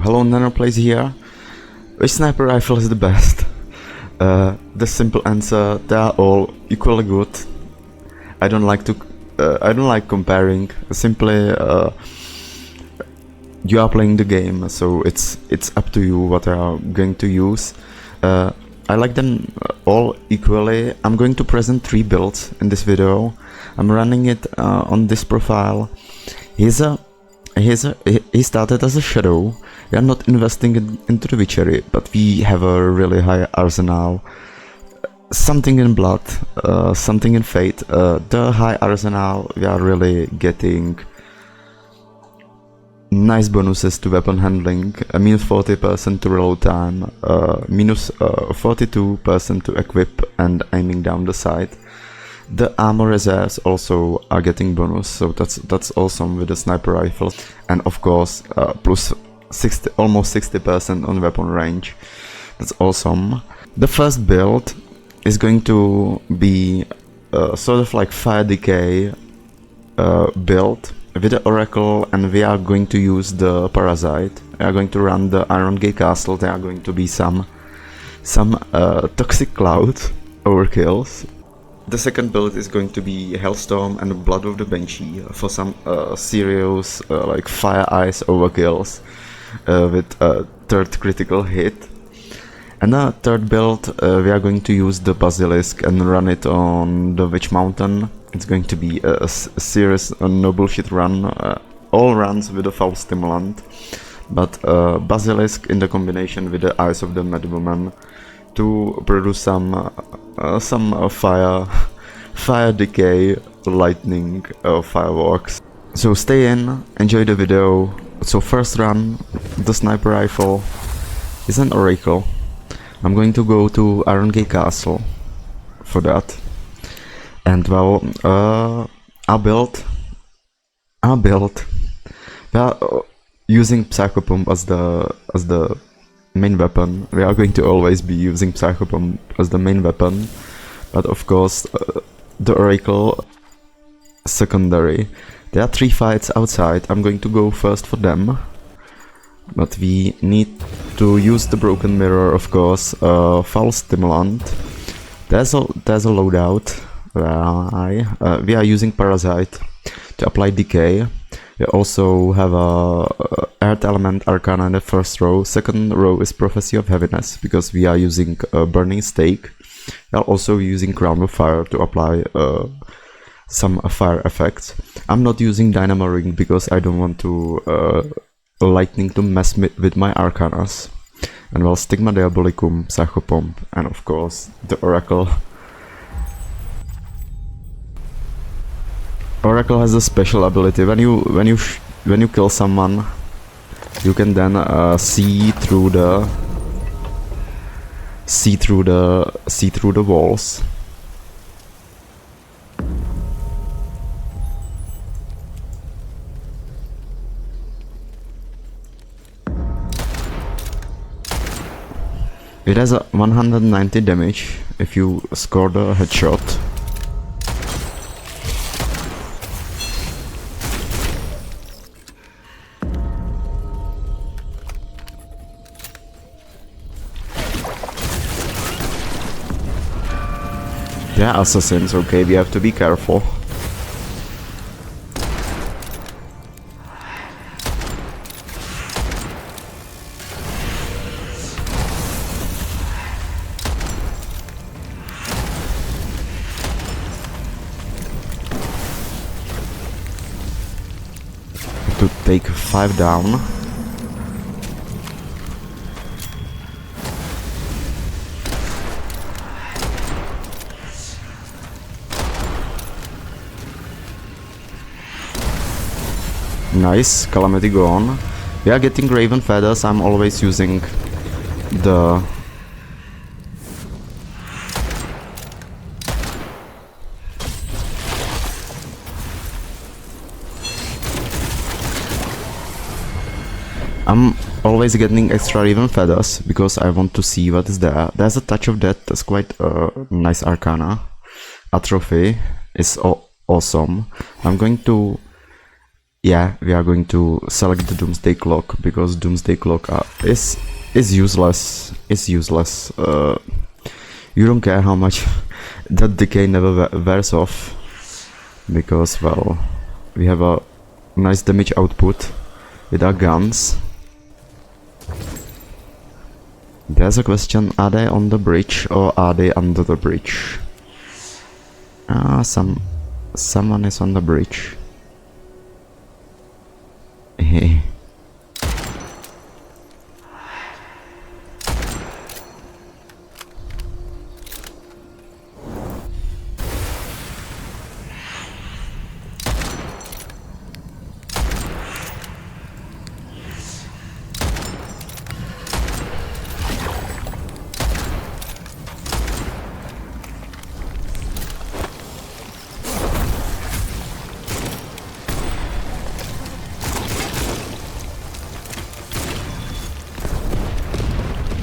hello Nanoplays here. Which sniper rifle is the best? The simple answer, they are all equally good. I don't like comparing. Simply, you are playing the game, so it's up to you what you are going to use. I like them all equally. I'm going to present 3 builds in this video. I'm running it on this profile. He started as a shadow. We are not investing into the witchery, but we have a really high arsenal. Something in blood, something in fate. The high arsenal, we are really getting nice bonuses to weapon handling, minus 40% to reload time, minus 42% to equip and aiming down the sight. The armor reserves also are getting bonus, so that's awesome with the sniper rifle, and of course plus 60, almost 60% on weapon range. That's awesome. The first build is going to be sort of like fire decay build with the Oracle, and we are going to use the Parasite. We are going to run the Irongate castle. There are going to be some toxic cloud overkills. The second build is going to be Hailstorm and Blood of the Banshee for some serious like fire ice overkills with a third critical hit. And the third build, we are going to use the Basilisk and run it on the Witch Mountain. It's going to be a serious no bullshit run, all runs with a foul stimulant, but Basilisk in the combination with the eyes of the Madwoman to produce some fire decay, lightning, fireworks. So stay in, enjoy the video. So first run, the sniper rifle is an Oracle. I'm going to go to Irongate Castle for that. And well, our build. We are using Psychopomp as the main weapon. We are going to always be using Psychopomp as the main weapon, but of course the Oracle secondary. There are 3 fights outside. I'm going to go first for them, but we need to use the broken mirror, of course. Foul stimulant. There's a loadout. We are using Parasite to apply decay. We also have a Earth Element Arcana in the first row. Second row is Prophecy of Heaviness, because we are using Burning Stake. We are also using Crown of Fire to apply some fire effects. I'm not using Dynamo Ring because I don't want to lightning to mess with my Arcanas. And well, Stigma Diabolicum, Psychopomp, and of course the Oracle. Oracle has a special ability. When you kill someone, you can then see through the walls. It has a 190 damage if you score the headshot. Yeah, assassins, okay, we have to be careful. To take 5 down. Nice, Calamity gone. We are getting Raven Feathers. I'm always using the getting extra Raven Feathers because I want to see what is there. There's a Touch of Death. That's quite a nice Arcana. Atrophy is awesome. I'm going to yeah, we are going to select the Doomsday Clock, because Doomsday Clock is useless. It's useless. You don't care how much that decay never wears off, because, well, we have a nice damage output with our guns. There's a question, are they on the bridge or are they under the bridge? Someone is on the bridge. Hey.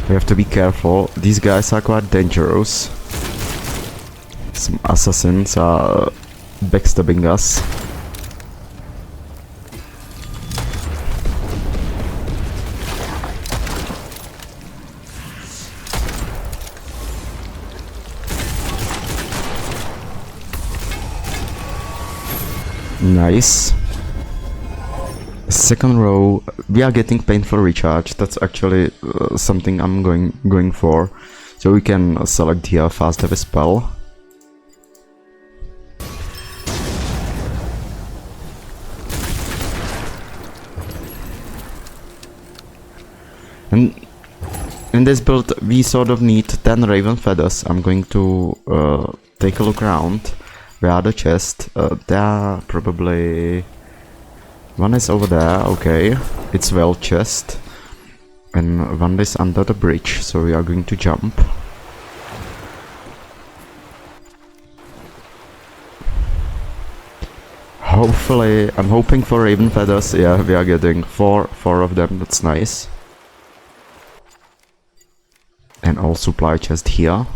We have to be careful, these guys are quite dangerous. Some assassins are backstabbing us. Nice. Second row, we are getting painful recharge. That's actually something I'm going for. So we can select here fast heavy spell. And in this build we sort of need 10 raven feathers. I'm going to take a look around. Where are the chests? There are probably... One is over there, okay. It's well chest. And one is under the bridge, so we are going to jump. Hopefully, I'm hoping for raven feathers. Yeah, we are getting four of them, that's nice. And all supply chest here.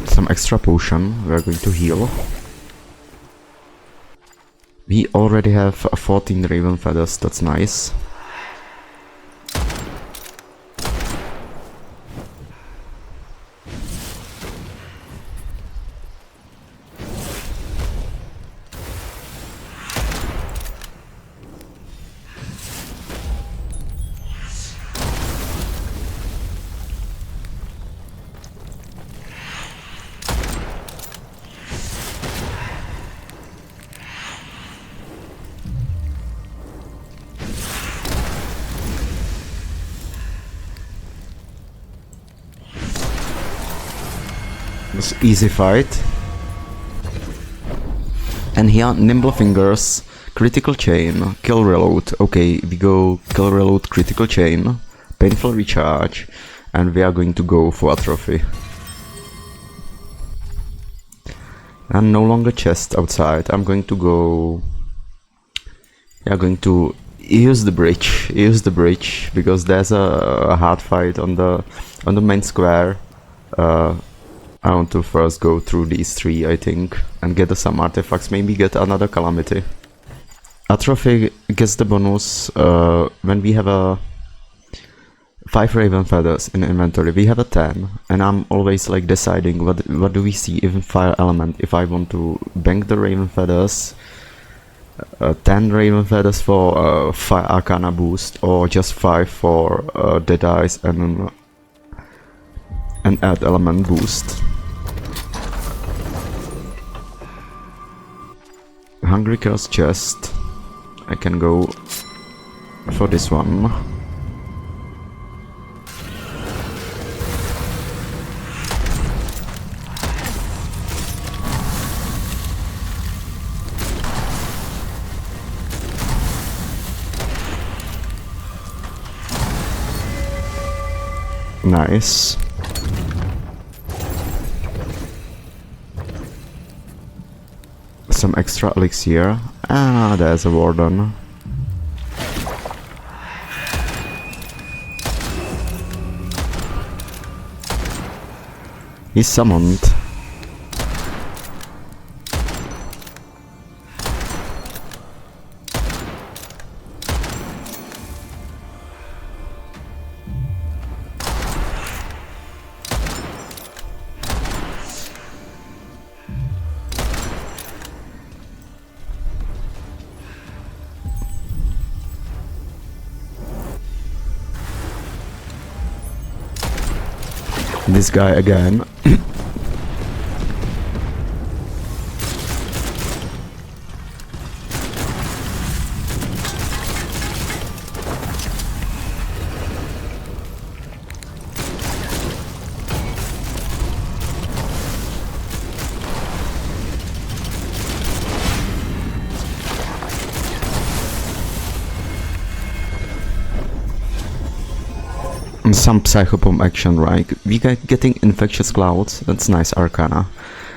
Some extra potion, we are going to heal. We already have 14 raven feathers, that's nice. Easy fight. And here, nimble fingers, critical chain, kill reload. Okay, we go kill reload, critical chain, painful recharge, and we are going to go for a trophy. And no longer chest outside. I'm going to go. We are going to use the bridge. Use the bridge because there's a hard fight on the main square. I want to first go through these three, I think, and get some artifacts, maybe get another calamity. Atrophy gets the bonus when we have a 5 raven feathers in inventory. We have a 10, and I'm always like deciding what do we see in fire element. If I want to bank the raven feathers, 10 raven feathers for fire arcana boost, or just 5 for dead eyes and an add element boost. Hungry Girl's chest. I can go for this one. Nice. Some extra elixir. Ah, there's a warden. He's summoned. This guy again. Some Psychopomp action, right? We getting Infectious Clouds, that's nice Arcana.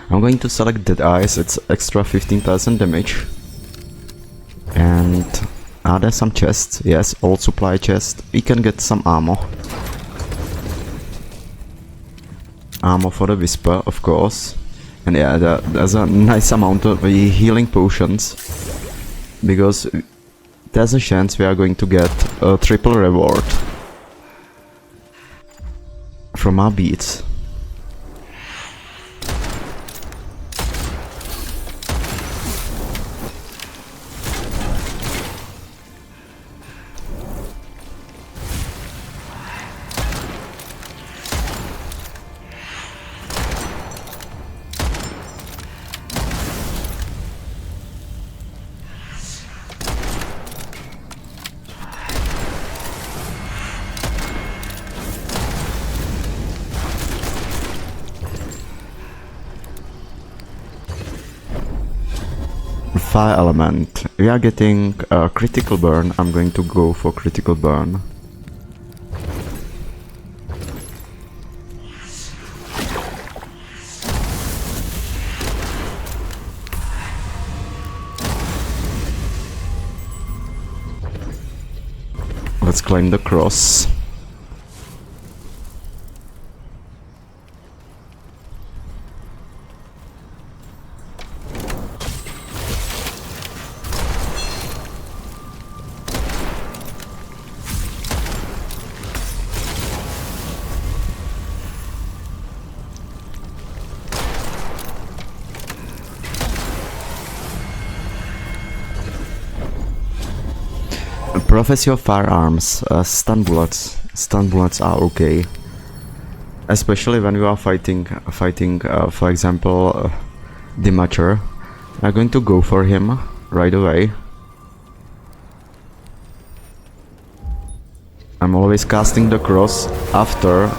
I'm going to select Dead Eyes, it's extra 15% damage. And are there some chests? Yes, old supply chest. We can get some armor. Armor for the Whisper, of course. And yeah, there's a nice amount of healing potions. Because there's a chance we are going to get a triple reward from our beats. Fire element. We are getting a critical burn. I'm going to go for critical burn. Let's claim the cross. Prophecy of Firearms, stun bullets. Stun bullets are okay. Especially when you are fighting for example, Dimacher. I'm going to go for him right away. I'm always casting the cross after.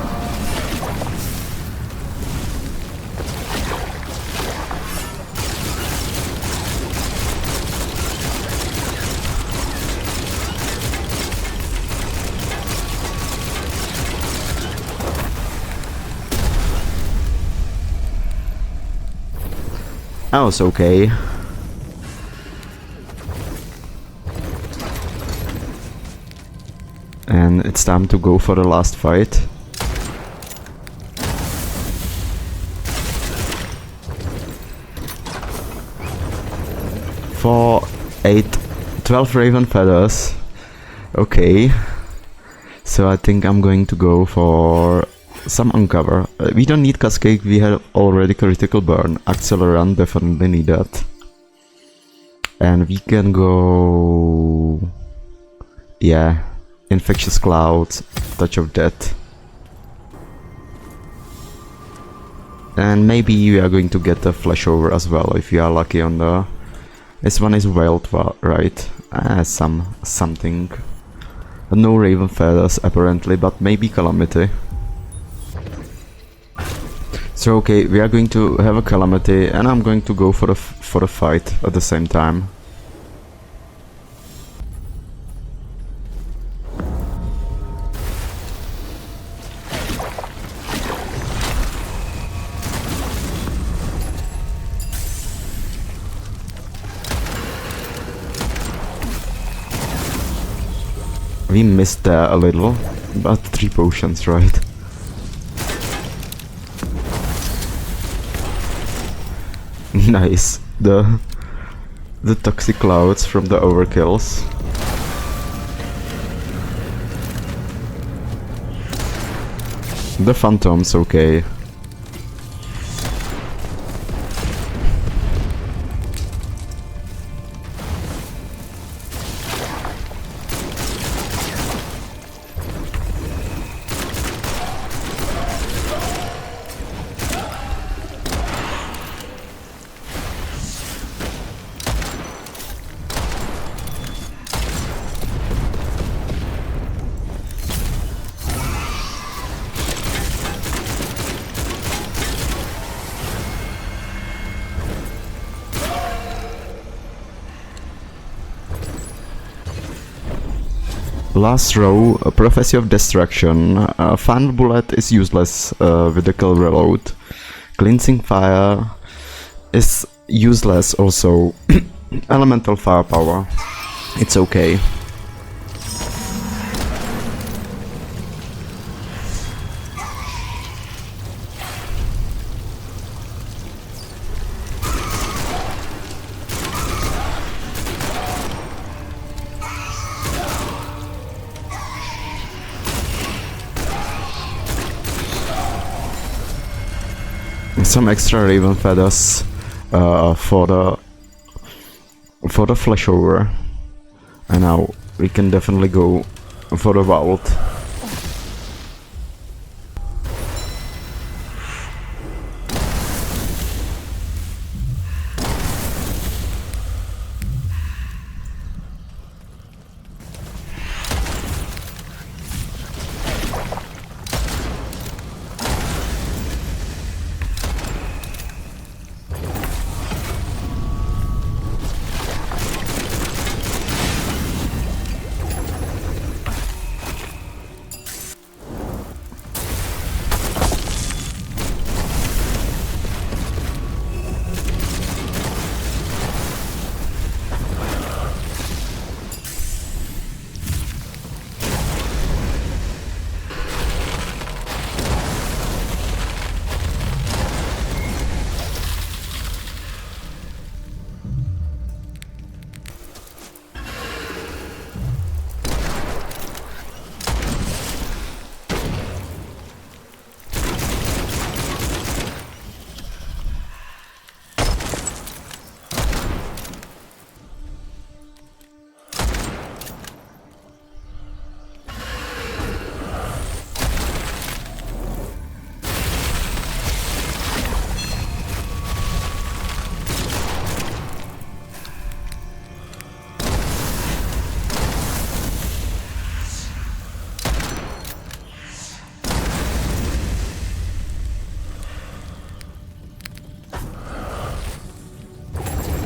That was okay. And it's time to go for the last fight. For 12 raven feathers. Okay. So I think I'm going to go for some uncover. We don't need Cascade, we have already critical burn. Accelerant, definitely need that. And we can go... yeah, Infectious Clouds, Touch of Death. And maybe we are going to get a flashover as well, if we are lucky on the... This one is Wild, right? Something. No Raven Feathers apparently, but maybe Calamity. So okay, we are going to have a Calamity, and I'm going to go for the fight at the same time. We missed there a little, but 3 potions, right? Nice. The toxic clouds from the overkills. The phantom's okay. Last row, Prophecy of Destruction. Final Bullet is useless with the kill reload. Cleansing Fire is useless also. Elemental Firepower, it's okay. Some extra Raven feathers for the flashover, and now we can definitely go for the vault.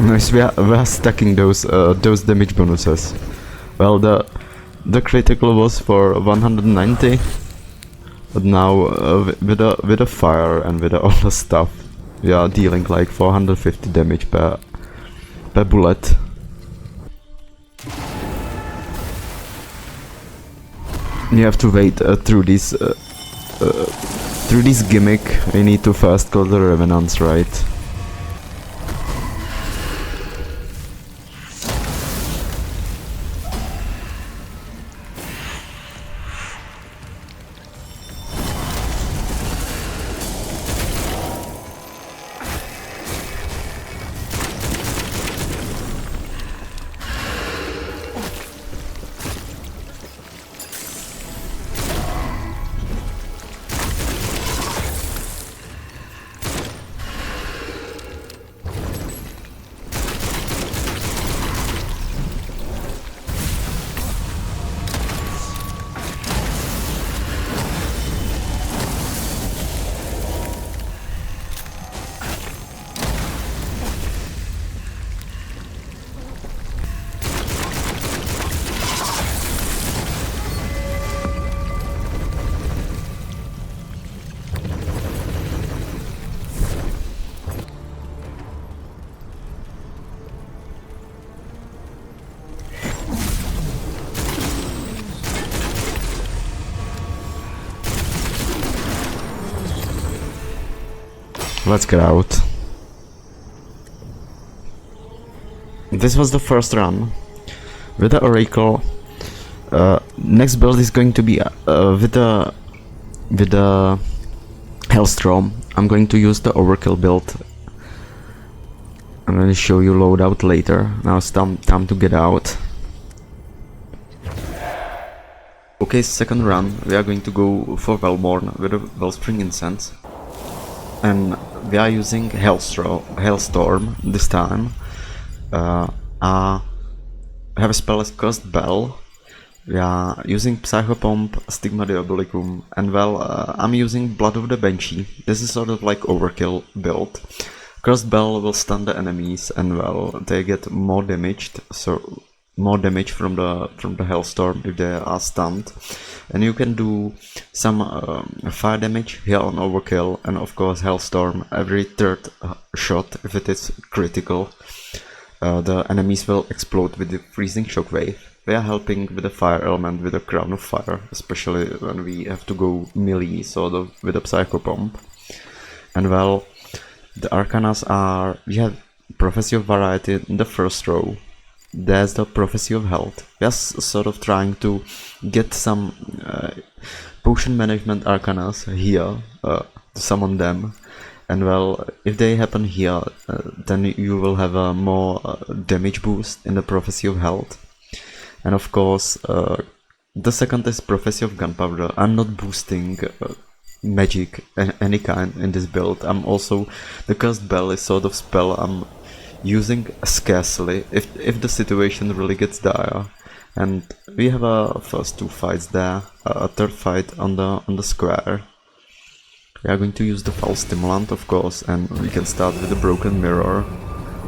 Nice, we are stacking those damage bonuses. Well, the critical was for 190, but now with the fire and with all the stuff, we are dealing like 450 damage per bullet. You have to wait through this gimmick. We need to first kill the revenants, right? Let's get out. This was the first run with the Oracle. Next build is going to be with the Hailstorm. I'm going to use the Overkill build. I'm going to show you loadout later. Now it's time to get out. Okay, second run. We are going to go for Velmorne with a Wellspring Incense. And we are using Hailstorm this time. I have a spell as Cursed Bell. We are using Psychopomp, Stigma Diabolicum, and well, I'm using Blood of the Banshee. This is sort of like Overkill build. Cursed Bell will stun the enemies and well, they get more damaged, so more damage from the Hailstorm if they are stunned, and you can do some fire damage here on Overkill, and of course Hailstorm every third shot if it is critical. The enemies will explode with the freezing shockwave. They are helping with the fire element with the Crown of Fire, especially when we have to go melee sort of with a Psychopomp. And well, the Arcanas are, we have Prophecy of Variety in the first row. There's the Prophecy of Health. We are sort of trying to get some potion management Arcanas here, to summon them. And well, if they happen here, then you will have a more damage boost in the Prophecy of Health. And of course, the second is Prophecy of Gunpowder. I'm not boosting magic any kind in this build. I'm also, the Cursed Bell is sort of spell I'm using scarcely if the situation really gets dire. And we have our first two fights there, a third fight on the square. We are going to use the Foul Stimulant, of course, and we can start with the Broken Mirror.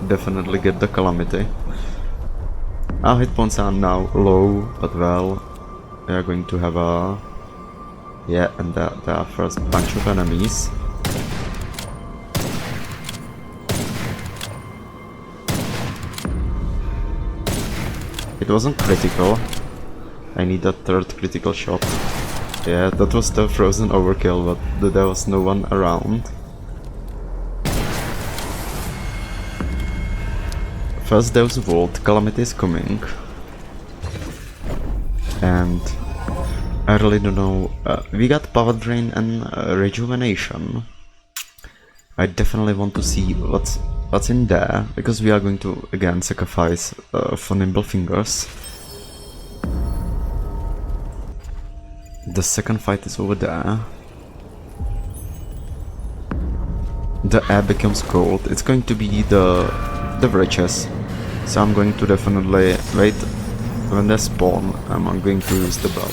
Definitely get the Calamity. Our hit points are now low, but well, we are going to have a... yeah, and there are first bunch of enemies. It wasn't critical. I need a third critical shot. Yeah, that was the frozen Overkill, but there was no one around. First Deus Vault, Calamity is coming. And I really don't know, we got Power Drain and Rejuvenation. I definitely want to see what's in there, because we are going to again sacrifice for Nimble Fingers. The second fight is over there. The air becomes cold. It's going to be the wretches. So I'm going to definitely wait when they spawn. I'm going to use the bow.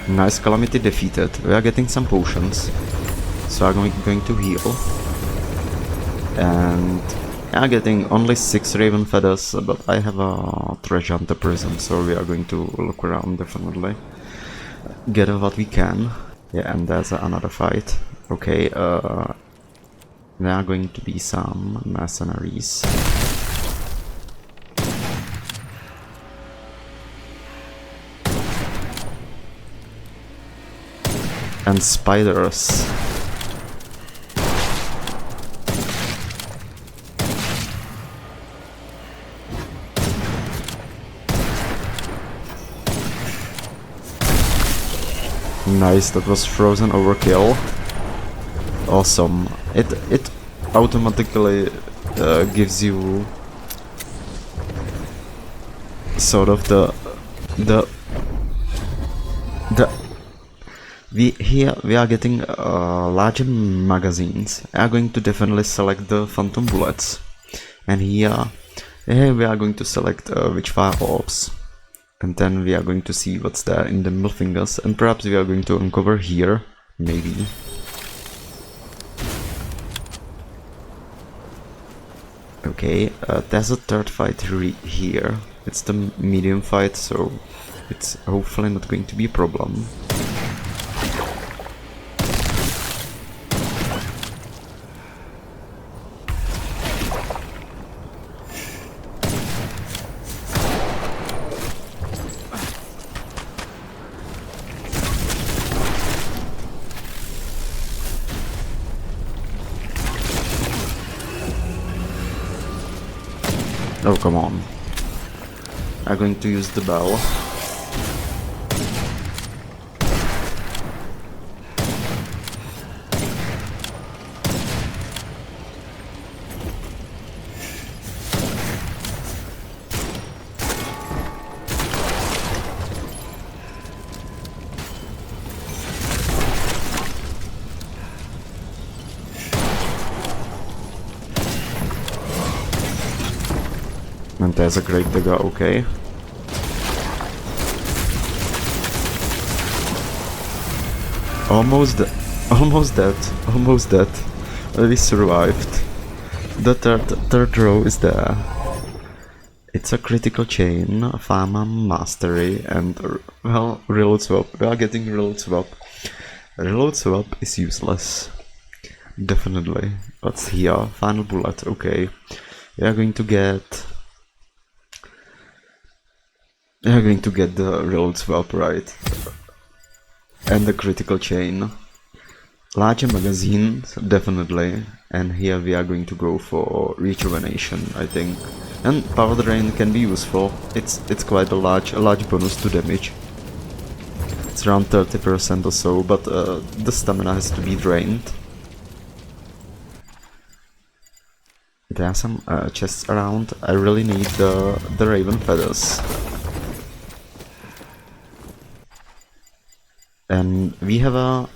Nice, Calamity defeated. We are getting some potions, so I'm going to heal. And I'm getting only 6 Raven Feathers, but I have a Treasure Hunter Prism, so we are going to look around definitely. Get what we can. Yeah, and there's another fight. Okay, there are going to be some mercenaries. And spiders. Nice, that was frozen Overkill. Awesome. It automatically gives you sort of the we are getting larger magazines. We are going to definitely select the Phantom Bullets, and here we are going to select Witchfire Orbs, and then we are going to see what's there in the Nimble Fingers, and perhaps we are going to uncover here, maybe. Okay, there's a third fight here. It's the medium fight, so it's hopefully not going to be a problem. Oh, come on. I'm going to use the bell. And there's a Grave Digger, okay. Almost dead. We survived. The third row is there. It's a critical chain, Fama Mastery, and well, reload swap. We are getting reload swap. Reload swap is useless. Definitely. What's here? Final bullet, okay. We are going to get the reload swap, right? And the critical chain. Larger magazines, definitely. And here we are going to go for rejuvenation, I think. And power drain can be useful. It's quite a large bonus to damage. It's around 30% or so, but the stamina has to be drained. There are some chests around. I really need the raven feathers. And we have a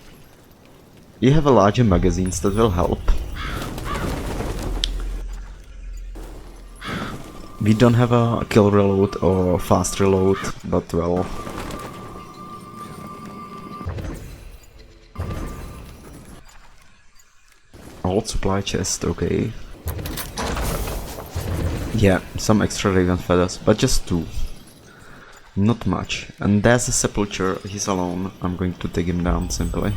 larger magazines that will help. We don't have a kill reload or fast reload, but well. Old supply chest, okay. Yeah, some extra raven feathers, but just 2. Not much. And there's a sepulcher, he's alone. I'm going to take him down simply.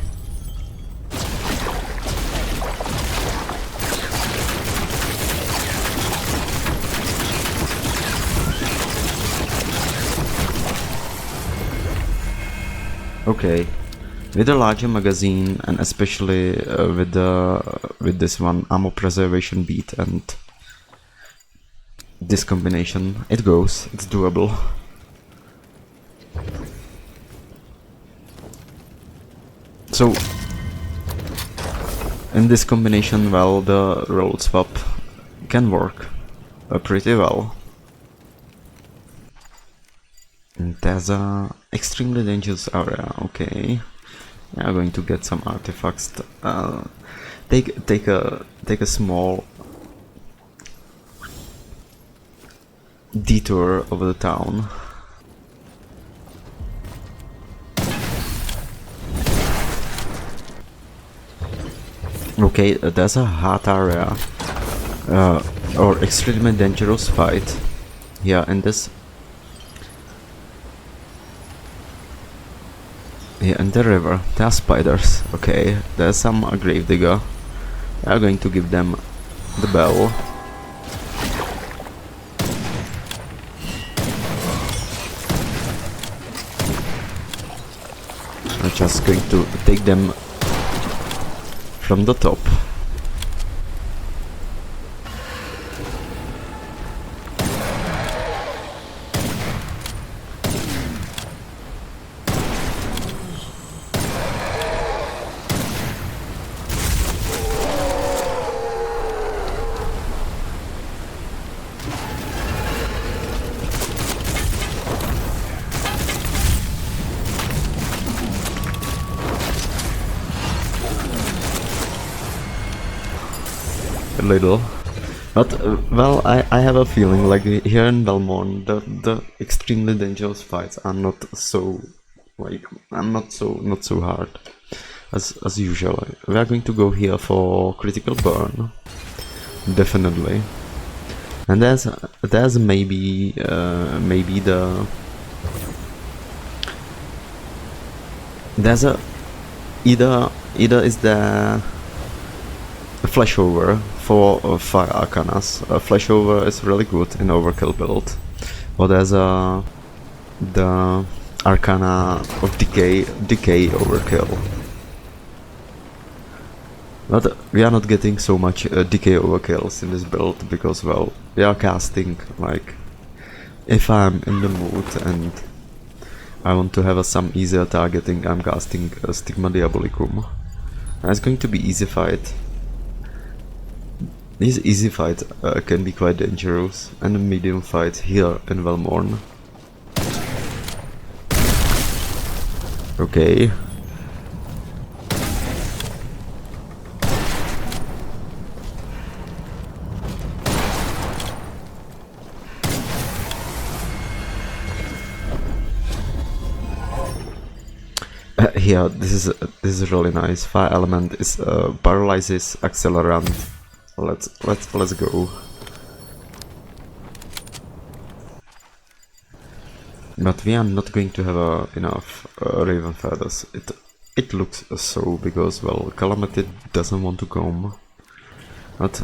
Okay, with a larger magazine and especially with this one ammo preservation bead and this combination, it goes. It's doable. So in this combination, well, the roll swap can work pretty well. And there's a extremely dangerous area. Okay, we are going to get some artifacts. Take a small detour over the town. Okay, there's a hard area or extremely dangerous fight. Yeah, in this. Yeah, in the river, there are spiders. Okay, there's some grave digger. We are going to give them the bell. I'm just going to take them from the top. Little, but well, I have a feeling like here in Velmorne the extremely dangerous fights are not so not so hard as usual. We are going to go here for critical burn, definitely, and there's maybe there's a either is there a flashover for fire arcanas. Flashover is really good in Overkill build. Or there's the arcana of decay Overkill. But we are not getting so much decay overkills in this build because, well, we are casting like if I'm in the mood and I want to have some easier targeting, I'm casting Stigma Diabolicum. And it's going to be easy fight. This easy fight can be quite dangerous, and a medium fight here in Velmorne. Okay. here, this is really nice. Fire element is paralyzes accelerant. Let's go. But we are not going to have enough raven feathers. It looks so, because well, Calamity doesn't want to come. But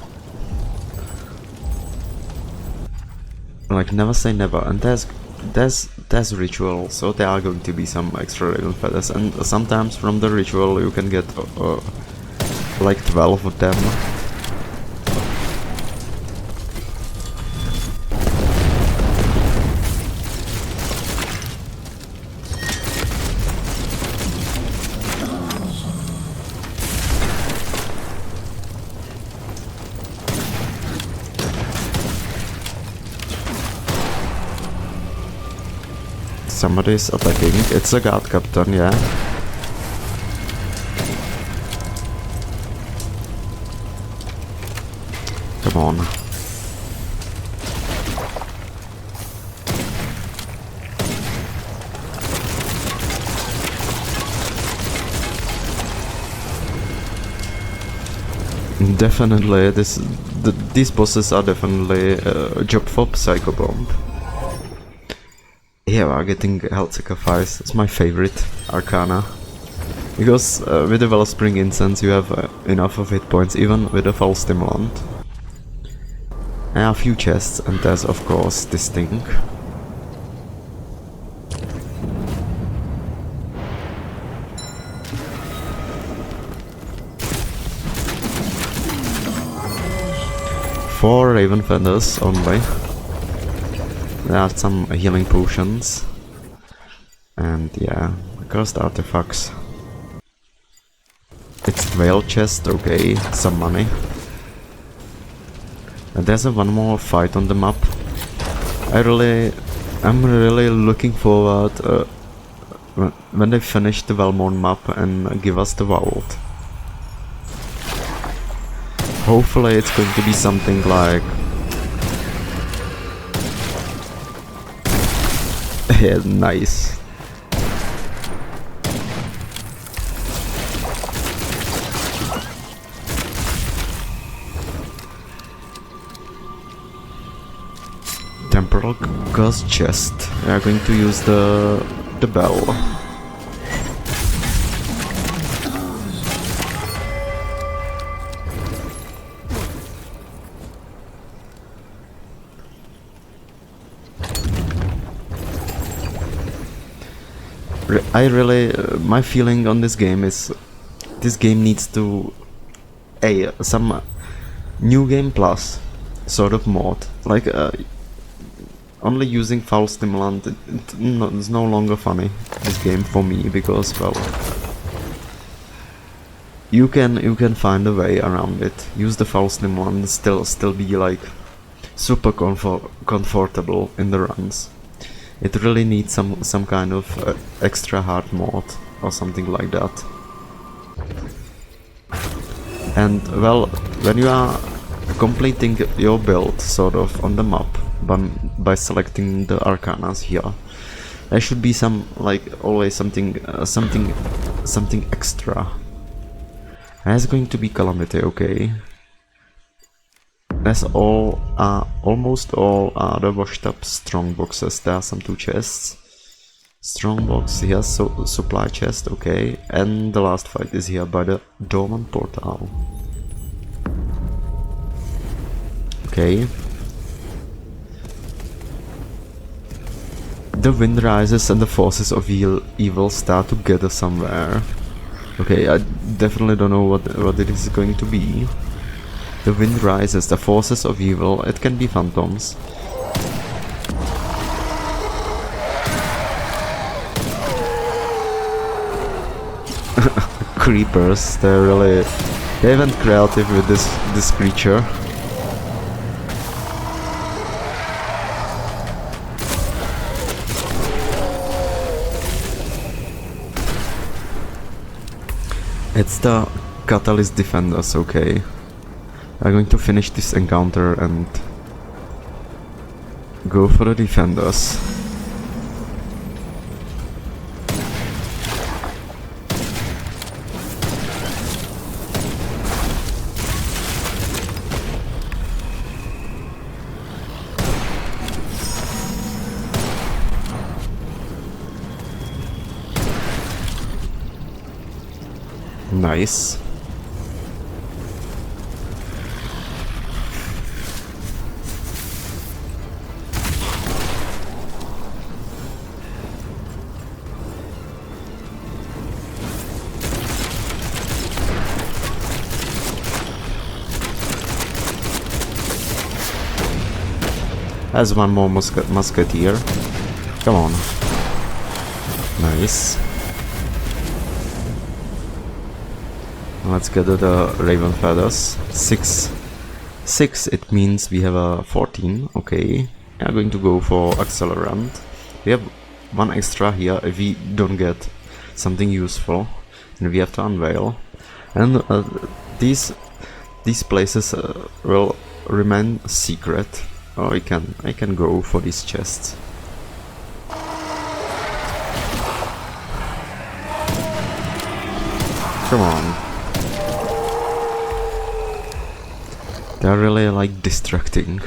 like, never say never. And there's ritual, so there are going to be some extra raven feathers, and sometimes from the ritual you can get like 12 of them. Somebody's attacking. It's a guard captain, yeah. Come on. Definitely, these bosses are definitely a job for Psychopomp. Here we are getting Health Sacrifice. It's my favorite arcana, because with the Wellspring Incense you have enough of hit points, even with a false stimulant. There are a few chests, and there's of course this thing. Four raven feathers only. There are some healing potions, and yeah, cursed artifacts. It's whale chest, okay, some money. And there's one more fight on the map. I'm really looking forward when they finish the Velmorne map and give us the vault. Hopefully it's going to be something like yeah, nice. Temporal Curse chest. We are going to use the bell. My feeling on this game is, this game needs to some new game plus sort of mod, like only using foul stimulant. It's no longer funny, this game, for me, because well, you can find a way around it. Use the foul stimulant and still be like super comfortable in the runs. It really needs some kind of extra hard mod or something like that. And well, when you are completing your build sort of on the map by selecting the arcanas here, there should be some, like, always something extra. There's going to be Calamity, okay. As almost all are the washed up strong boxes. There are some 2 chests. Strong box here, so supply chest, okay. And the last fight is here by the dormant portal. Okay. The wind rises and the forces of evil start to gather somewhere. Okay, I definitely don't know what it is going to be. The wind rises, the forces of evil. It can be phantoms. Creepers, they went creative with this creature. It's the Catalyst Defenders, okay. I'm going to finish this encounter and go for the defenders. Nice. As one more musketeer. Come on. Nice. Let's get the raven feathers. 6. 6, it means we have a 14. Okay. We are going to go for accelerant. We have one extra here if we don't get something useful. And we have to unveil. And these places will remain secret. Oh, I can go for these chests. Come on. They're really like distracting.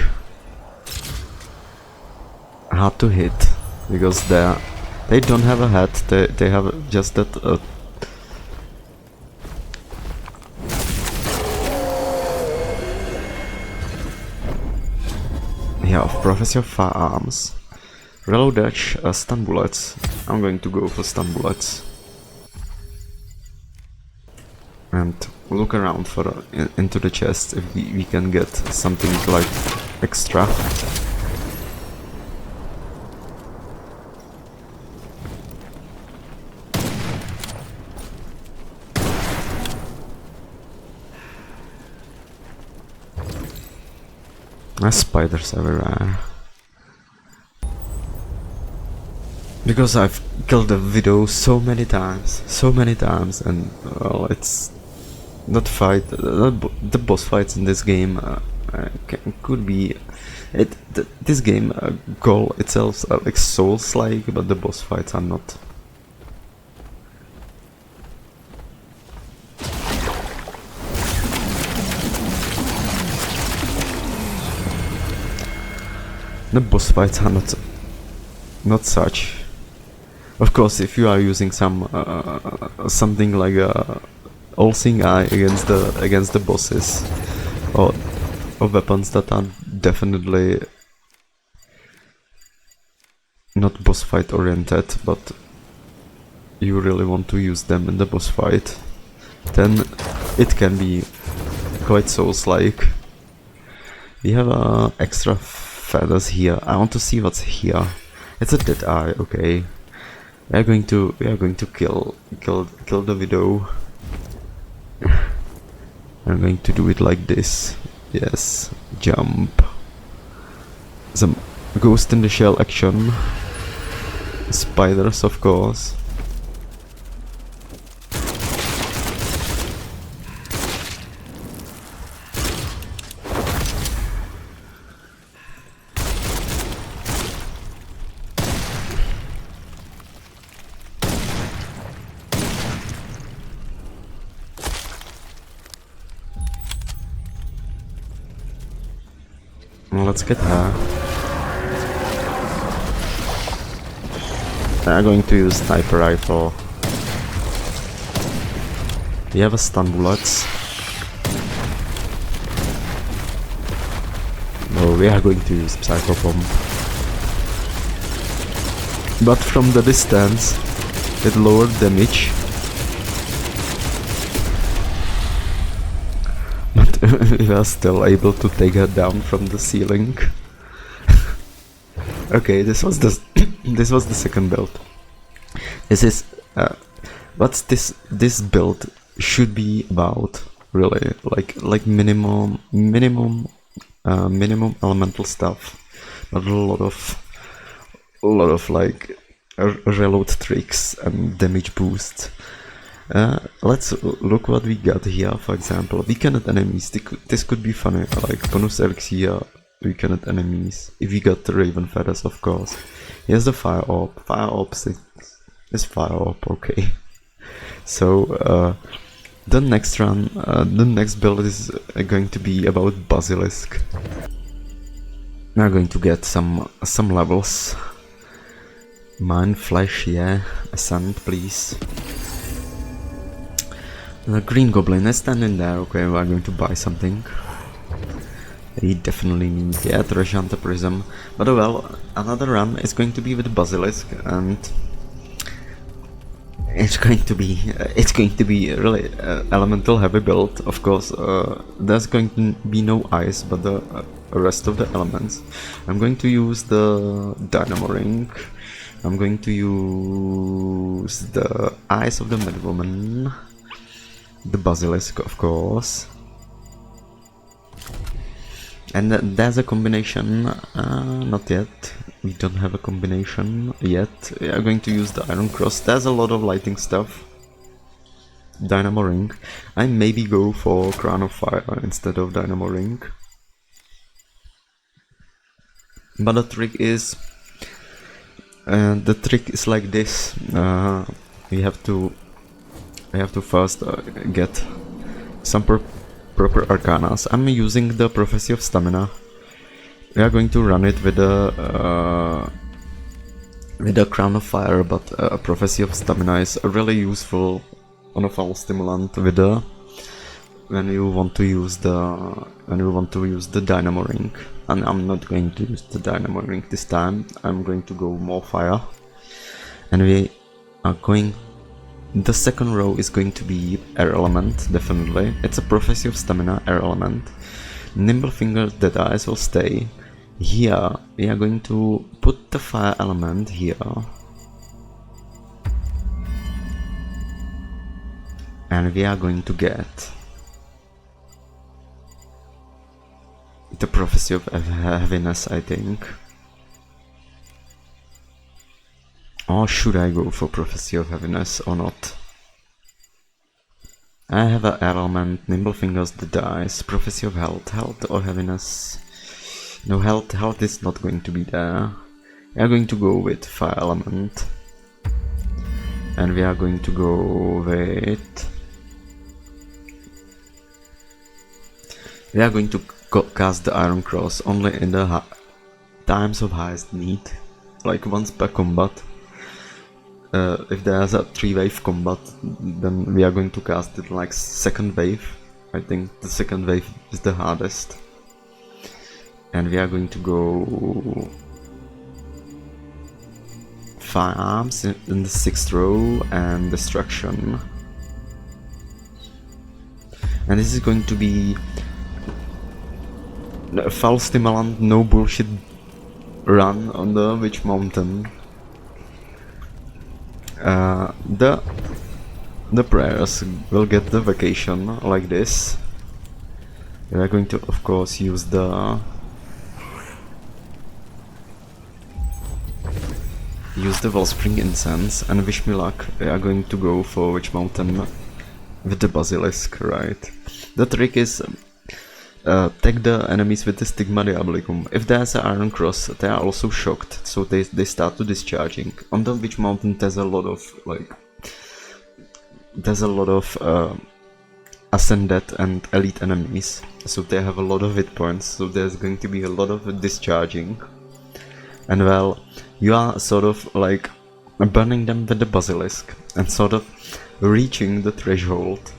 Hard to hit because they don't have a head. They have just that. Yeah, Prophecy of Firearms. Reload dash, stun bullets. I'm going to go for stun bullets. And look around for into the chest if we can get something like extra. There's spiders everywhere. Because I've killed the widow so many times, and well, it's not fight. The boss fights in this game could be. This game goal itself are like Souls-like, but the boss fights are not. The boss fights are not such. Of course, if you are using some something like a all-seeing eye against the bosses, or weapons that are definitely not boss fight oriented, but you really want to use them in the boss fight, then it can be quite Souls-like. We have extra feathers here. I want to see what's here. It's a dead eye. Okay, we are going to kill the widow. I'm going to do it like this. Yes, jump. Some ghost in the shell action. Spiders, of course. Let's get her. I'm going to use sniper rifle. We have a stun bullets. No, we are going to use Psychopomp. But from the distance, it lowered damage. We are still able to take her down from the ceiling. Okay, this was the this was the second build. This is what's this build should be about, really, like minimum elemental stuff, but a lot of like reload tricks and damage boosts. Let's look what we got here. For example, weaken at enemies. This could be funny, like bonus elixir, weaken at enemies. If we got the raven feathers, of course. Here's the fire orb. Fire orb is fire orb. Okay. So the next run, the next build is going to be about basilisk. We are going to get some levels. Mind flesh, yeah. Ascend, please. The green goblin is standing there. Okay, we're going to buy something. We definitely need the Treshanta Prism. But well, another run is going to be with Basilisk, and it's going to be really elemental heavy build. Of course, there's going to be no ice, but the rest of the elements. I'm going to use the Dynamo Ring. I'm going to use the Eyes of the Madwoman, the Basilisk, of course. And there's a combination, not yet. We don't have a combination yet. We are going to use the Iron Cross. There's a lot of lighting stuff. Dynamo Ring. I maybe go for Crown of Fire instead of Dynamo Ring. But the trick is like this. We have to first get some proper arcanas. I'm using the Prophecy of Stamina. We are going to run it with the Crown of Fire, but Prophecy of Stamina is really useful on a foul stimulant with the when you want to use the Dynamo Ring. And I'm not going to use the Dynamo Ring this time. I'm going to go more fire, and we are going. The second row is going to be Air Element, definitely. It's a Prophecy of Stamina, Air Element. Nimble Fingers, Dead Eyes will stay. Here, we are going to put the Fire Element here. And we are going to get the Prophecy of Heaviness, I think. Or should I go for Prophecy of Heaviness or not? I have an element, Nimble Fingers, the dice, Prophecy of Health or Heaviness. No, health is not going to be there. We are going to go with Fire Element. And we are going to go with... We are going to cast the Iron Cross only in the times of highest need. Like once per combat. If there's a 3-wave combat, then we are going to cast it like second wave. I think the second wave is the hardest. And we are going to go Firearms in the 6th row and Destruction. And this is going to be a foul stimulant, no bullshit run on the Witch Mountain. The prayers will get the vacation like this. We are going to, of course, use the Wellspring Incense, and wish me luck. We are going to go for Witch Mountain with the Basilisk, right? The trick is tag the enemies with the Stigma Diabolicum. If there's an Iron Cross, they are also shocked, so they start to discharging. On the Witch Mountain there's a lot of Ascended and Elite enemies, so they have a lot of hit points, so there's going to be a lot of discharging. And well, you are sort of like burning them with the Basilisk and sort of reaching the threshold.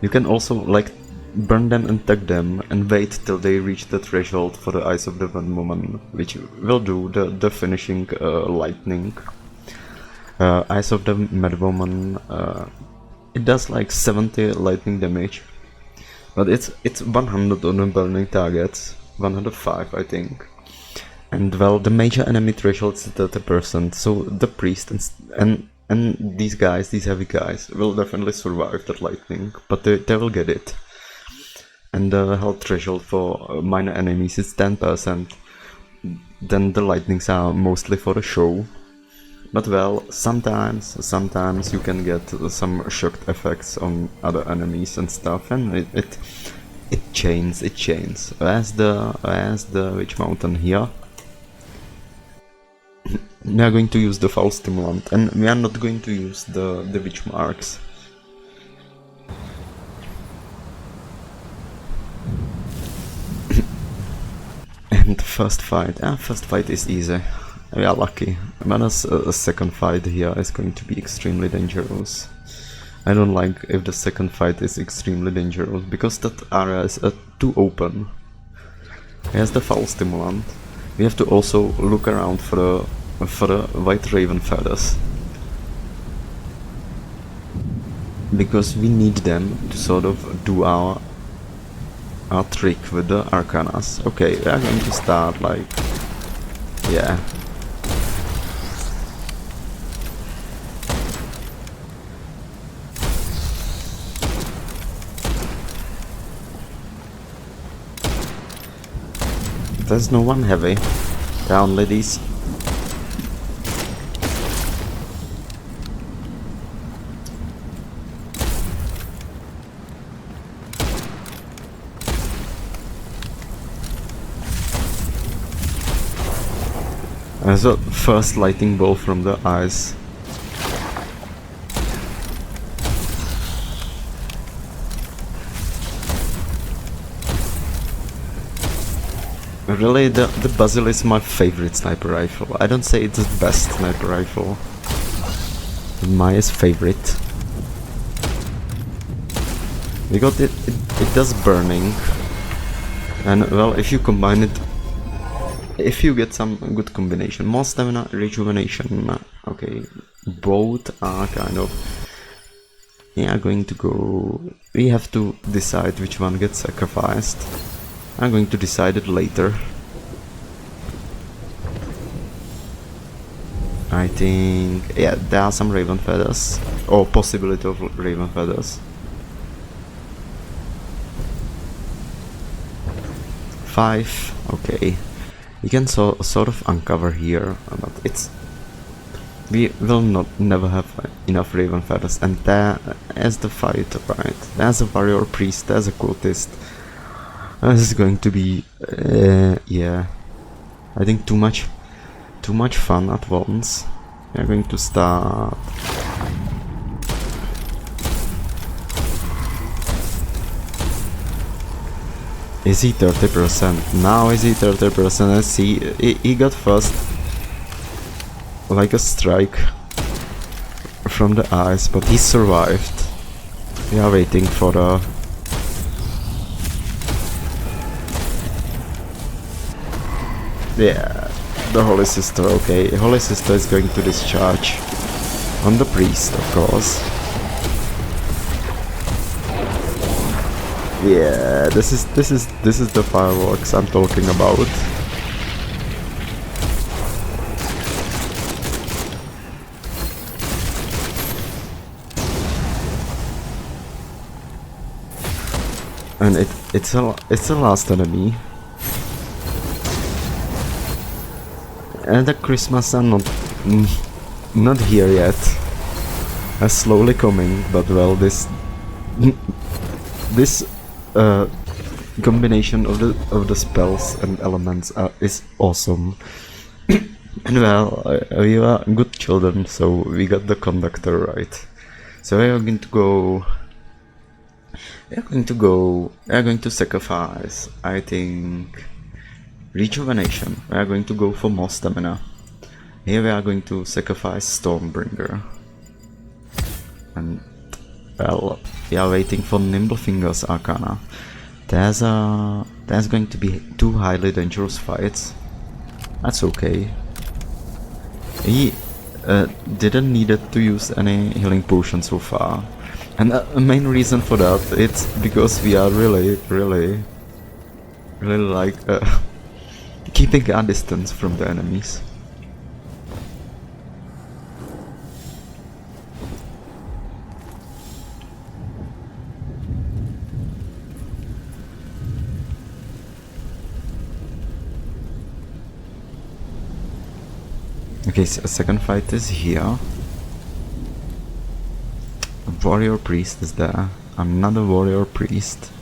You can also like burn them and tag them and wait till they reach the threshold for the Eyes of the Velmorne, which will do the finishing lightning. Eyes of the Madwoman, it does like 70 lightning damage, but it's 100 on the burning targets, 105 I think. And well, the major enemy threshold is 30%, so the priest and these guys, these heavy guys, will definitely survive that lightning, but they will get it. And the health threshold for minor enemies is 10%. Then the lightnings are mostly for the show. But well, sometimes you can get some shocked effects on other enemies and stuff, and it chains. As the Witch Mountain here. We are going to use the foul stimulant, and we are not going to use the Wicthmarks. And first fight is easy. We are lucky. But a second fight here is going to be extremely dangerous. I don't like if the second fight is extremely dangerous, because that area is too open. Here's the foul stimulant. We have to also look around for the white raven feathers, because we need them to sort of do our trick with the arcanas. Okay, we are going to start like, yeah. There's no one heavy. There are only these. There's a first lightning bolt from the eyes. Really, the Basilisk is my favorite sniper rifle. I don't say it's the best sniper rifle. Mine is favorite. Because it does burning. And well, if you combine it, if you get some good combination, more stamina, rejuvenation, okay, both are kind of, yeah, going to go, we have to decide which one gets sacrificed. I'm going to decide it later. I think, yeah, there are some raven feathers, or possibility of raven feathers. 5, okay. We can sort of uncover here, but it's, we will never have enough raven feathers. And there is the fight, right? There's a warrior priest, there's a cultist. This is going to be, yeah, I think too much fun at once. We are going to start. Is he 30%? Now is he 30%? Let's see, he got first, like a strike from the eyes, but he survived. We are waiting for the... Yeah, the Holy Sister, okay. Holy Sister is going to discharge on the priest, of course. Yeah, this is the fireworks I'm talking about. And it's the last enemy. And the Christmas are not here yet. Are slowly coming, but well, this combination of the spells and elements is awesome. And well, we are good children, so we got the conductor right. So we are going to go. We are going to sacrifice, I think, rejuvenation. We are going to go for more stamina. Here we are going to sacrifice Stormbringer. And well, we are waiting for Nimblefingers Arcana. There's going to be 2 highly dangerous fights. That's okay. He didn't need to use any healing potion so far. And the main reason for that, it's because we are really like keeping our distance from the enemies. Okay, so a second fight is here. A warrior priest is there. Another warrior priest.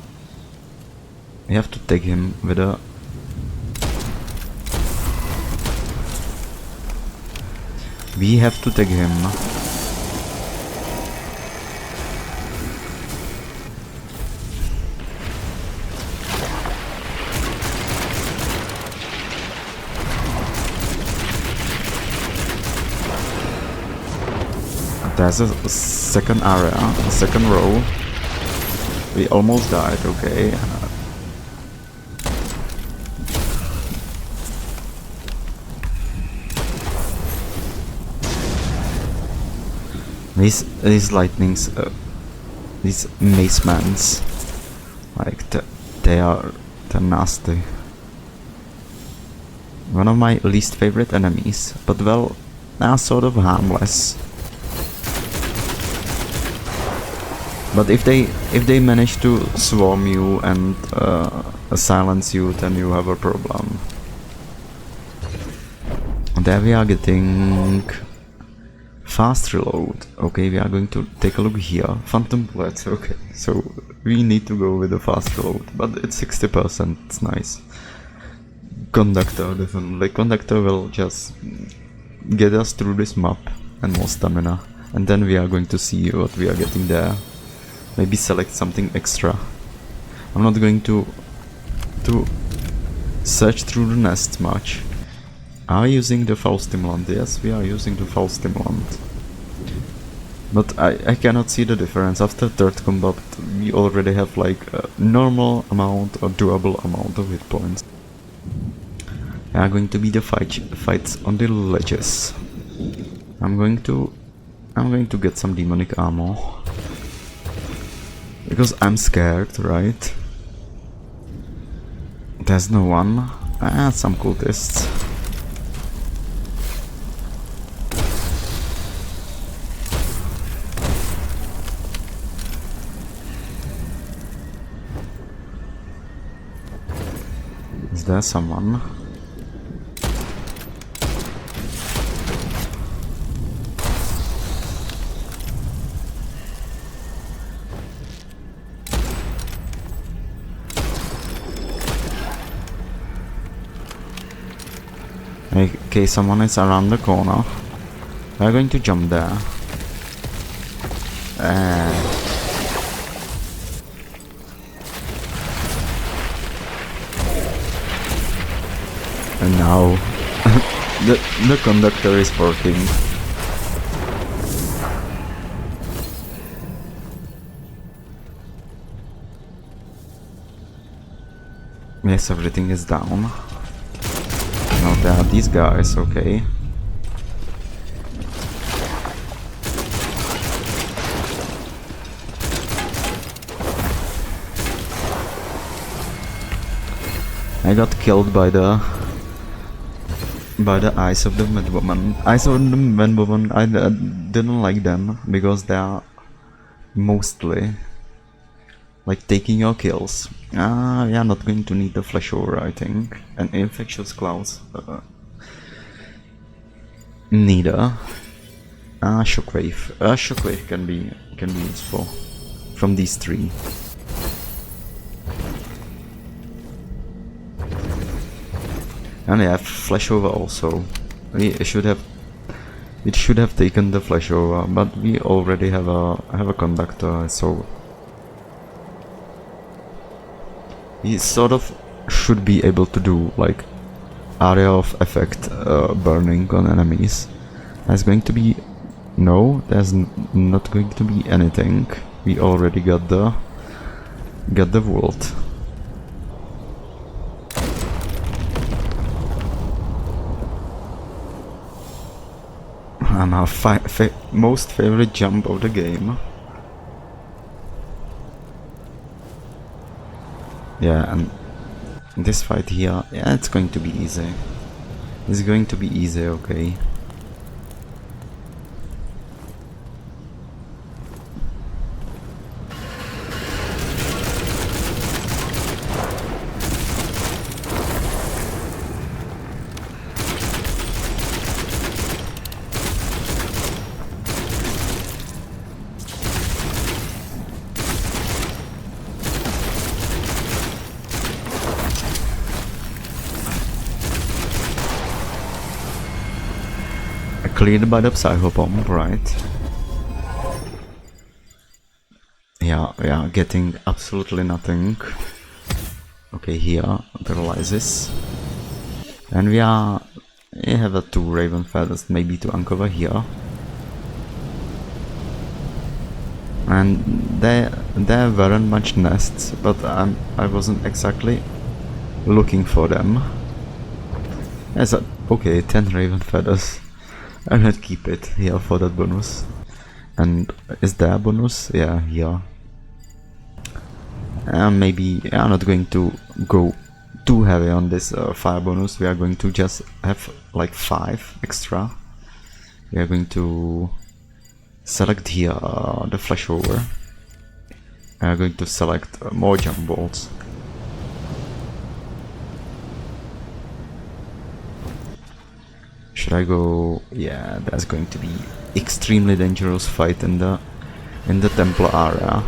We have to take him with a... We have to take him. There's a second area, a second row. We almost died, okay. These lightnings, these macemans, like they're nasty. One of my least favorite enemies, but well, they're sort of harmless. But if they manage to swarm you and silence you, then you have a problem. And there we are getting fast reload. Okay, we are going to take a look here. Phantom bullets. Okay, so we need to go with the fast reload, but it's 60%. It's nice. Conductor, definitely. Conductor will just get us through this map and more stamina, and then we are going to see what we are getting there. Maybe select something extra. I'm not going to search through the nest much. Are we using the foul stimulant? Yes, we are using the foul stimulant. But I cannot see the difference. After third combat, we already have like a normal amount or doable amount of hit points. They are going to be the fights on the ledges. I'm going to get some demonic ammo. Because I'm scared, right? There's no one. Some cultists. Is there someone? Okay, someone is around the corner. We're going to jump there. And now the conductor is working. Yes, everything is down. Now there are these guys, okay. I got killed by the eyes of the Madwoman. Eyes of the Madwoman, I didn't like them because they are mostly like taking your kills. We are not going to need the flash over, I think. And infectious clouds. Neither. Shockwave. Shockwave can be useful from these three. And yeah, flashover also. It should have taken the flashover, but we already have a conductor, so he sort of should be able to do like area of effect burning on enemies. There's going to be there's not going to be anything. We already got the vault. And our most favorite jump of the game. Yeah, and this fight here, yeah, it's going to be easy. It's going to be easy, okay. Cleared by the Psychopomp, right? Yeah, getting absolutely nothing. Okay, here, paralysis. And we have a 2 Raven Feathers, maybe to uncover here. and there weren't much nests, but I wasn't exactly looking for them. Yes, okay, 10 raven feathers. I'll not keep it here for that bonus. And is there a bonus? Yeah, here. Maybe I'm not going to go too heavy on this fire bonus. We are going to just have like 5 extra. We are going to select here the flashover. We are going to select more jump bolts. Should I go? Yeah, that's going to be extremely dangerous fight in the temple area.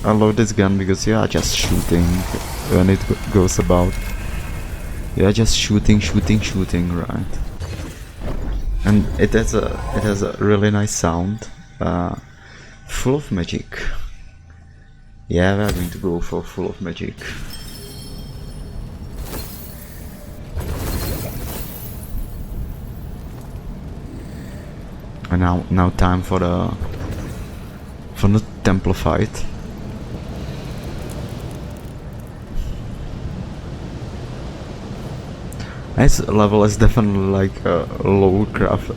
I love this gun because you are just shooting when it goes about. You are just shooting, right? And it has a really nice sound, full of magic. Yeah, we are going to go for full of magic. And now time for the temple fight. This level is definitely like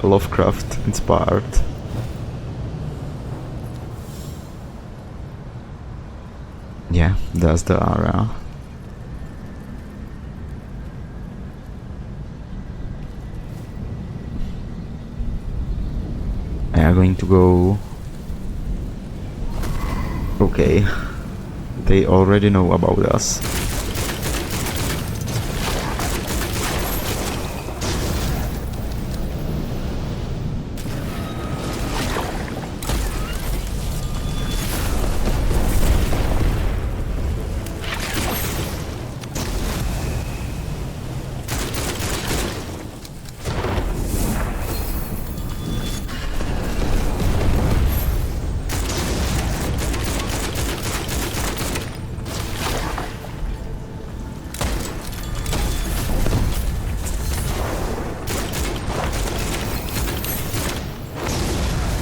Lovecraft inspired. Yeah, that's the area. We are going to go. Okay, they already know about us.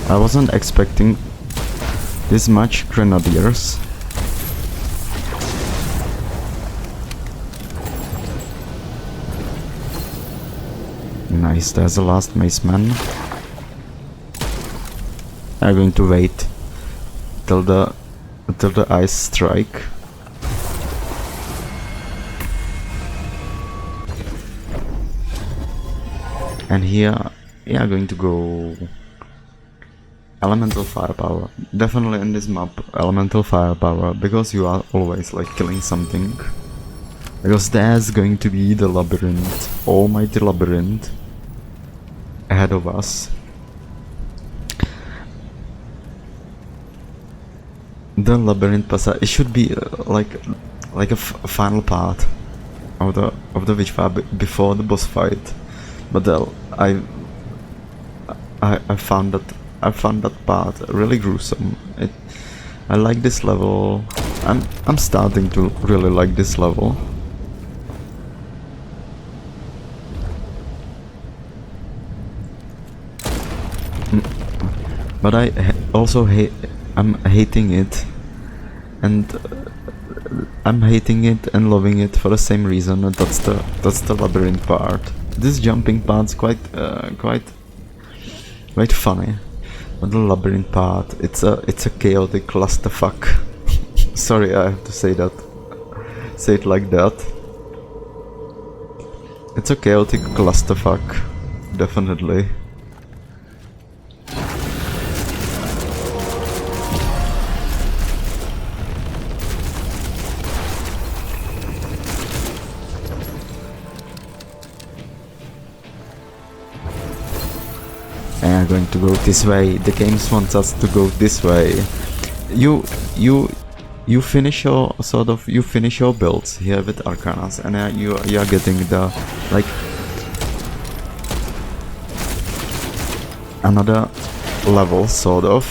I wasn't expecting this much grenadiers. Nice, there's the last maceman. I'm going to wait till the ice strike. And here we are going to go elemental firepower. Definitely in this map, elemental firepower, because you are always like killing something. Because there's going to be the labyrinth, almighty labyrinth, ahead of us. The labyrinth passage, it should be like a final part of the Witchfire before the boss fight. But I found that part really gruesome. I like this level. I'm starting to really like this level. But I also hate. I'm hating it, and I'm hating it and loving it for the same reason. That's the labyrinth part. This jumping part's quite funny. But the labyrinth part, it's a chaotic clusterfuck. Sorry, I have to say that. Say it like that. It's a chaotic clusterfuck, definitely. And I'm going to go this way. The games wants us to go this way. You finish your you finish your builds here with Arcanas, and you are getting the like another level sort of.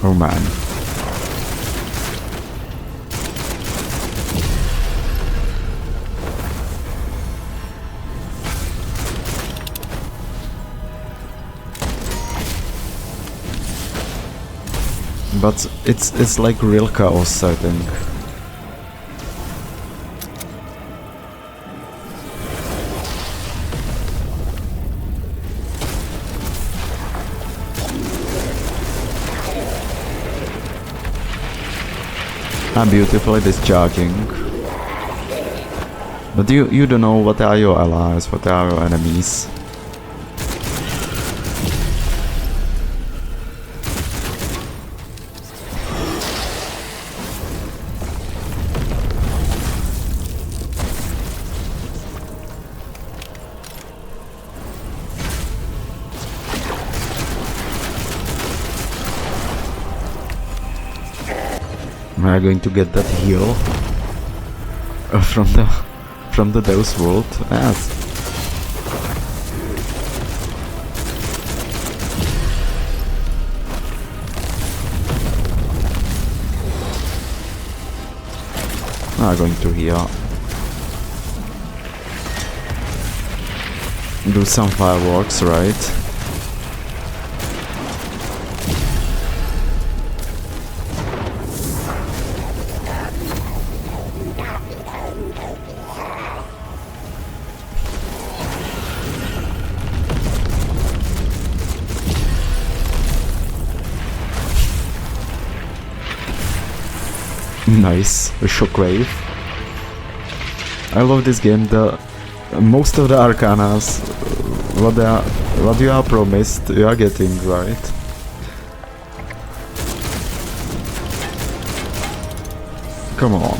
Oh man. But it's like real chaos, I think. I'm beautifully discharging. But you don't know what are your allies, what are your enemies. We are going to get that heal from the Deus world. Yes. We are going to heal. Do some fireworks, right? Nice, a shockwave. I love this game. Most of the Arcanas, what you are promised, you are getting, right? Come on.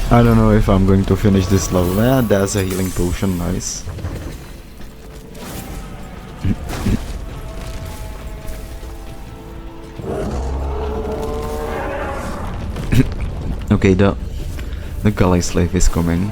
I don't know if I'm going to finish this level. Yeah, there's a healing potion, nice. Okay, the galley slave is coming.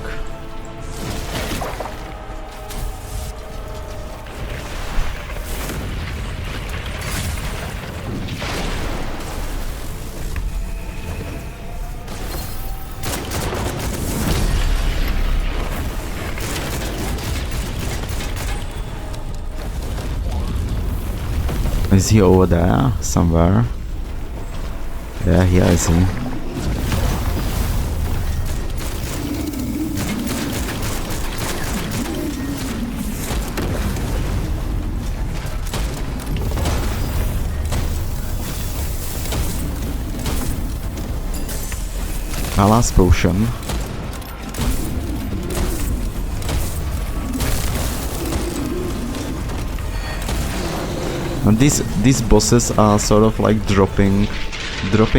Is he over there somewhere? Yeah, here I see. My last potion. And these bosses are sort of like dropping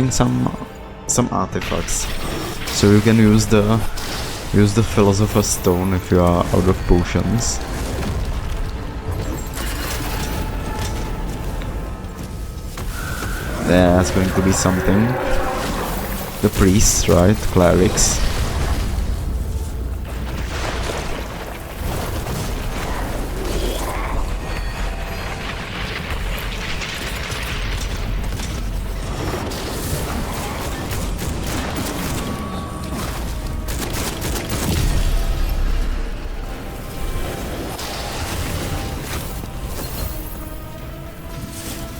some artifacts, so you can use the Philosopher's Stone if you are out of potions. There's going to be something. The priests, right? Clerics.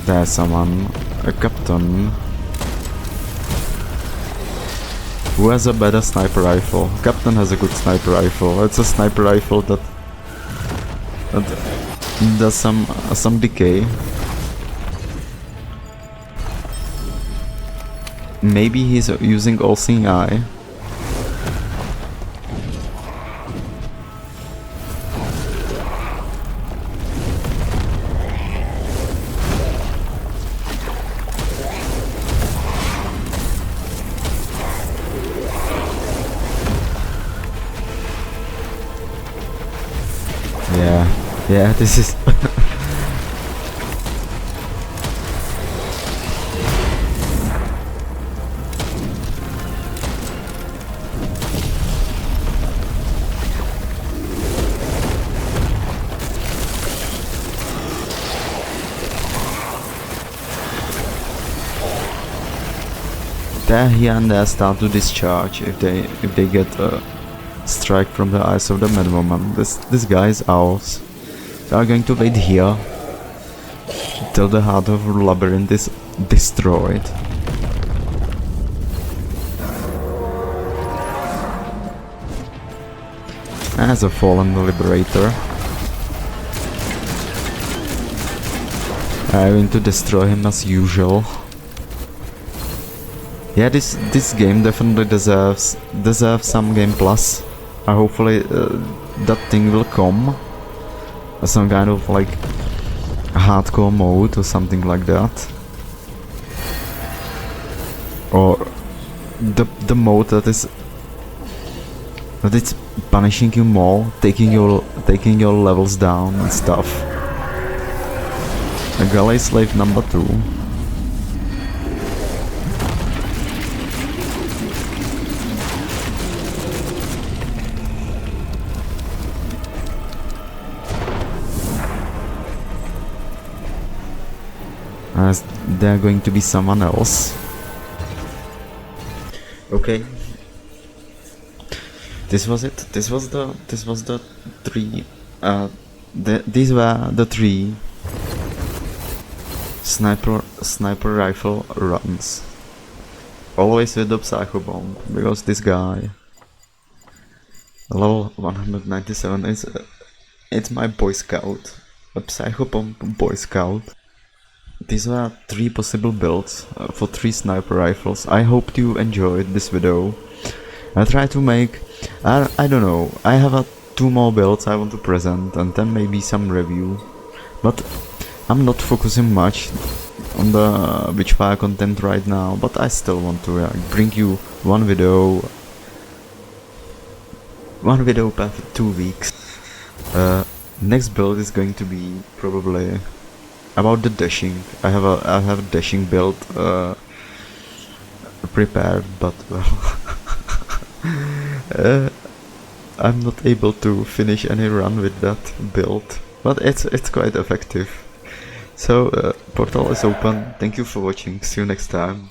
There's someone, a captain, who has a better sniper rifle. Captain has a good sniper rifle. It's a sniper rifle that does some decay. Maybe he's using All-Seeing Eye. Yeah, this is... There here and there start to discharge if they get a strike from the eyes of the Madwoman. This guy is ours. We are going to wait here till the heart of the Labyrinth is destroyed. As a fallen liberator, I'm going to destroy him as usual. Yeah, this game definitely deserves some Game Plus. Hopefully that thing will come, some kind of like hardcore mode or something like that, or the mode that it's punishing you more, taking your levels down and stuff. A Galley Slave number 2. As they're going to be someone else. Okay. This was it. This was the 3. These were the 3 sniper rifle runs. Always with the Psychopomp, because this guy, level 197, is it's my Boy Scout, a Psychopomp Boy Scout. These were 3 possible builds for 3 sniper rifles. I hope you enjoyed this video. I try to make, I don't know, I have 2 more builds I want to present and then maybe some review. But I'm not focusing much on the Witchfire content right now, but I still want to bring you one video per 2 weeks. Next build is going to be probably about the dashing. I have a dashing build prepared, but well, I'm not able to finish any run with that build, but it's quite effective. So portal is open. Thank you for watching. See you next time.